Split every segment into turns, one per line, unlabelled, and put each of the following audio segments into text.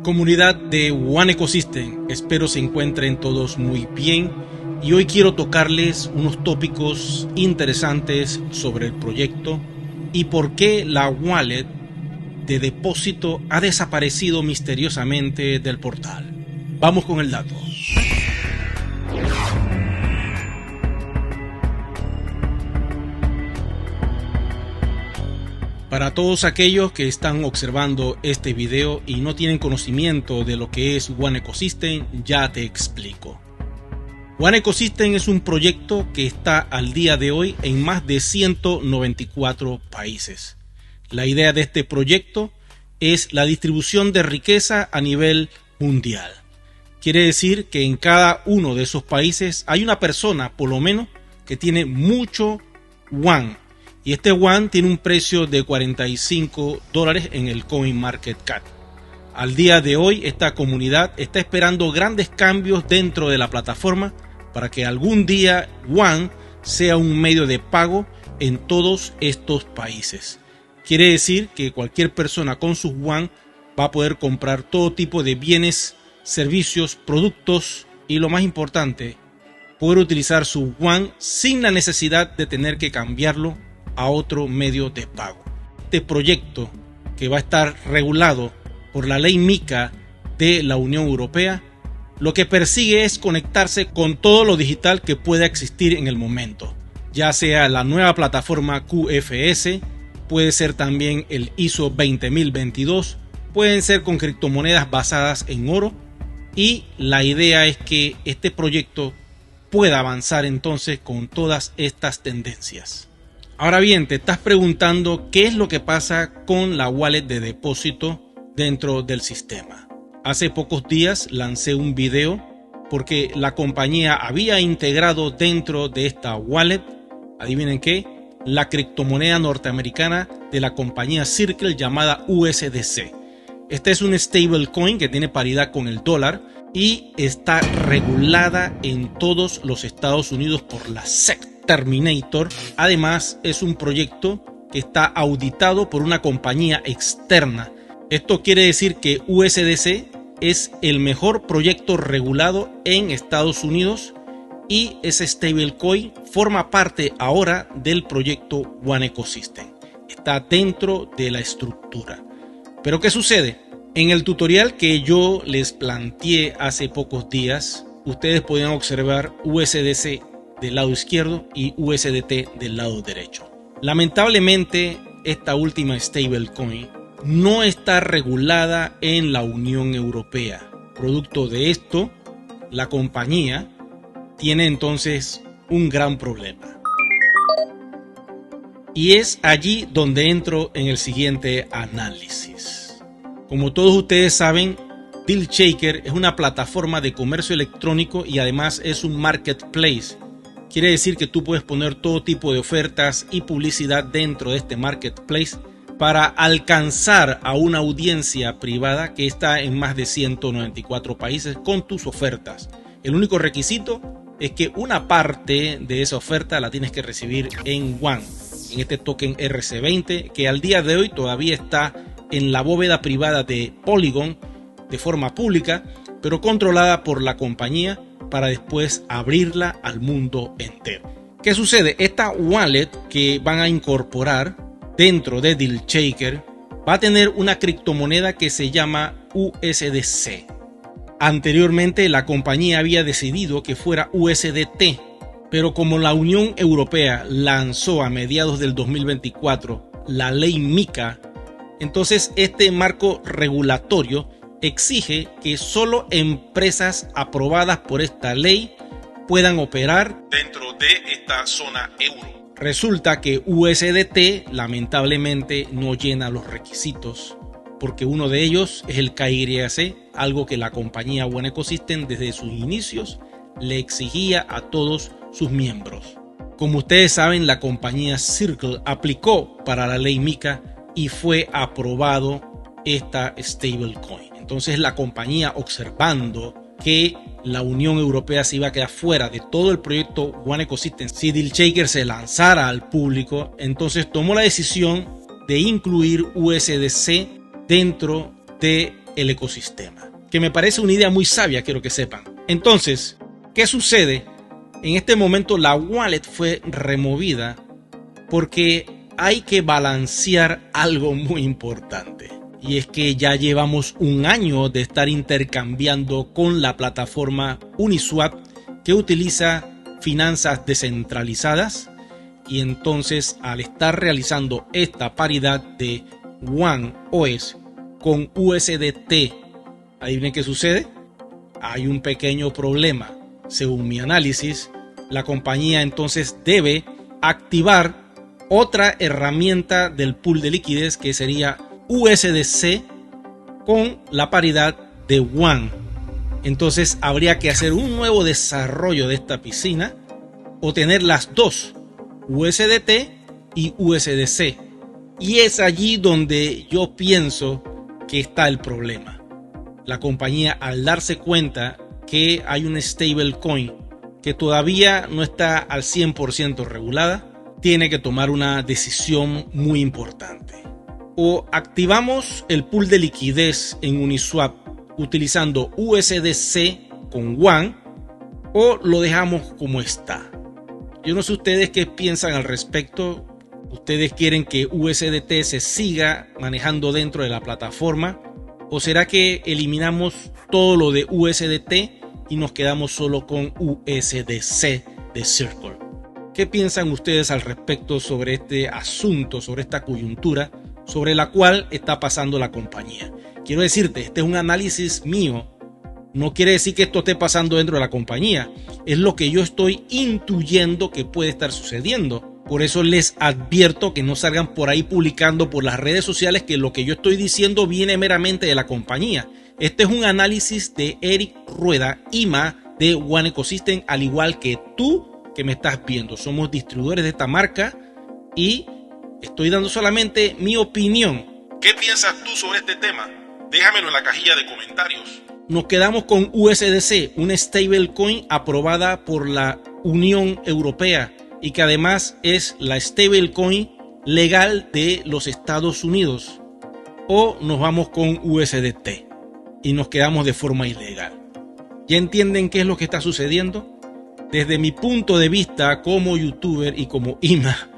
Comunidad de One Ecosystem, espero se encuentren todos muy bien y hoy quiero tocarles unos tópicos interesantes sobre el proyecto y por qué la wallet de depósito ha desaparecido misteriosamente del portal. Vamos con el dato. Para todos aquellos que están observando este video y no tienen conocimiento de lo que es One Ecosystem, ya te explico. One Ecosystem es un proyecto que está al día de hoy en más de 194 países. La idea de este proyecto es la distribución de riqueza a nivel mundial. Quiere decir que en cada uno de esos países hay una persona, por lo menos, que tiene mucho One. Y este One tiene un precio de $45 en el CoinMarketCap. Al día de hoy, esta comunidad está esperando grandes cambios dentro de la plataforma para que algún día One sea un medio de pago en todos estos países. Quiere decir que cualquier persona con sus One va a poder comprar todo tipo de bienes, servicios, productos y lo más importante, poder utilizar su One sin la necesidad de tener que cambiarlo a otro medio de pago. Este proyecto, que va a estar regulado por la ley MiCA de la Unión Europea, lo que persigue es conectarse con todo lo digital que pueda existir en el momento, ya sea la nueva plataforma QFS, puede ser también el ISO 20022, pueden ser con criptomonedas basadas en oro, y la idea es que este proyecto pueda avanzar entonces con todas estas tendencias. Ahora bien, te estás preguntando qué es lo que pasa con la wallet de depósito dentro del sistema. Hace pocos días lancé un video porque la compañía había integrado dentro de esta wallet, adivinen qué, la criptomoneda norteamericana de la compañía Circle llamada USDC. Este es un stablecoin que tiene paridad con el dólar y está regulada en todos los Estados Unidos por la SEC. Terminator. Además, es un proyecto que está auditado por una compañía externa. Esto quiere decir que USDC es el mejor proyecto regulado en Estados Unidos y ese stablecoin forma parte ahora del proyecto One Ecosystem. Está dentro de la estructura. Pero ¿qué sucede? En el tutorial que yo les planteé hace pocos días, ustedes podían observar USDC del lado izquierdo y USDT del lado derecho. Lamentablemente, esta última stablecoin no está regulada en la Unión Europea. Producto de esto, la compañía tiene entonces un gran problema. Y es allí donde entro en el siguiente análisis. Como todos ustedes saben, DealShaker es una plataforma de comercio electrónico y además es un marketplace. Quiere decir que tú puedes poner todo tipo de ofertas y publicidad dentro de este marketplace para alcanzar a una audiencia privada que está en más de 194 países con tus ofertas. El único requisito es que una parte de esa oferta la tienes que recibir en One, en este token RC20 que al día de hoy todavía está en la bóveda privada de Polygon de forma pública, pero controlada por la compañía para después abrirla al mundo entero. ¿Qué sucede? Esta wallet que van a incorporar dentro de DealShaker va a tener una criptomoneda que se llama USDC. Anteriormente la compañía había decidido que fuera USDT, pero como la Unión Europea lanzó a mediados del 2024 la ley MiCA, entonces este marco regulatorio exige que solo empresas aprobadas por esta ley puedan operar dentro de esta zona euro. Resulta que USDT lamentablemente no llena los requisitos porque uno de ellos es el KYC, algo que la compañía One Ecosystem desde sus inicios le exigía a todos sus miembros. Como ustedes saben, la compañía Circle aplicó para la ley MiCA y fue aprobado esta stablecoin. Entonces la compañía, observando que la Unión Europea se iba a quedar fuera de todo el proyecto One Ecosystem si DealShaker se lanzara al público, entonces tomó la decisión de incluir USDC dentro de el ecosistema. Que me parece una idea muy sabia, quiero que sepan. Entonces, ¿qué sucede? En este momento la wallet fue removida porque hay que balancear algo muy importante. Y es que ya llevamos un año de estar intercambiando con la plataforma Uniswap, que utiliza finanzas descentralizadas. Y entonces, al estar realizando esta paridad de One OS con USDT, ¿adivinen qué sucede? Hay un pequeño problema. Según mi análisis, la compañía entonces debe activar otra herramienta del pool de liquidez, que sería USDC con la paridad de One. Entonces habría que hacer un nuevo desarrollo de esta piscina o tener las dos, USDT y USDC. Y es allí donde yo pienso que está el problema. La compañía, al darse cuenta que hay un stablecoin que todavía no está al 100% regulada, tiene que tomar una decisión muy importante. O activamos el pool de liquidez en Uniswap utilizando USDC con One, o lo dejamos como está. Yo no sé ustedes qué piensan al respecto. ¿Ustedes quieren que USDT se siga manejando dentro de la plataforma? ¿O será que eliminamos todo lo de USDT y nos quedamos solo con USDC de Circle? ¿Qué piensan ustedes al respecto sobre este asunto, sobre esta coyuntura, sobre la cual está pasando la compañía? Quiero decirte, este es un análisis mío. No quiere decir que esto esté pasando dentro de la compañía. Es lo que yo estoy intuyendo que puede estar sucediendo. Por eso les advierto que no salgan por ahí publicando por las redes sociales que lo que yo estoy diciendo viene meramente de la compañía. Este es un análisis de Eric Rueda, IMA de One Ecosystem, al igual que tú que me estás viendo. Somos distribuidores de esta marca y estoy dando solamente mi opinión.
¿Qué piensas tú sobre este tema? Déjamelo en la cajilla de comentarios.
Nos quedamos con USDC, una stablecoin aprobada por la Unión Europea y que además es la stablecoin legal de los Estados Unidos. O nos vamos con USDT y nos quedamos de forma ilegal. ¿Ya entienden qué es lo que está sucediendo? Desde mi punto de vista como youtuber y como IMA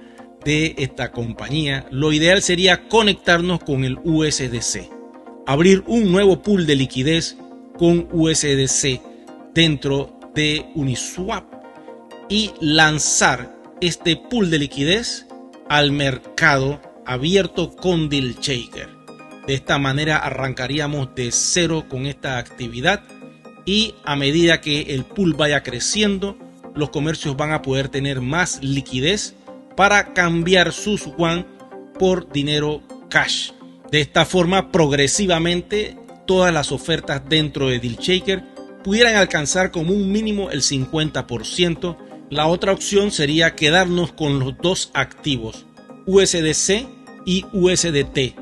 de esta compañía, lo ideal sería conectarnos con el USDC, abrir un nuevo pool de liquidez con USDC dentro de Uniswap y lanzar este pool de liquidez al mercado abierto con DealShaker. De esta manera arrancaríamos de cero con esta actividad y a medida que el pool vaya creciendo, los comercios van a poder tener más liquidez para cambiar sus One por dinero cash. De esta forma, progresivamente, todas las ofertas dentro de DealShaker pudieran alcanzar como un mínimo el 50%. La otra opción sería quedarnos con los dos activos, USDC y USDT.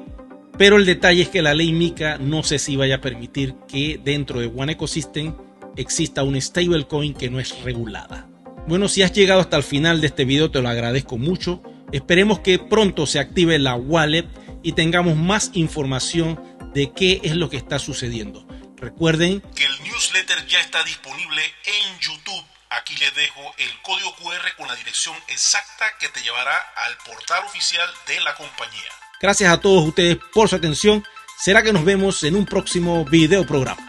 Pero el detalle es que la ley MiCA no sé si vaya a permitir que dentro de One Ecosystem exista un stablecoin que no es regulada. Bueno, si has llegado hasta el final de este video te lo agradezco mucho. Esperemos que pronto se active la wallet y tengamos más información de qué es lo que está sucediendo. Recuerden
que el newsletter ya está disponible en YouTube. Aquí les dejo el código QR con la dirección exacta que te llevará al portal oficial de la compañía.
Gracias a todos ustedes por su atención. Será que nos vemos en un próximo video programa.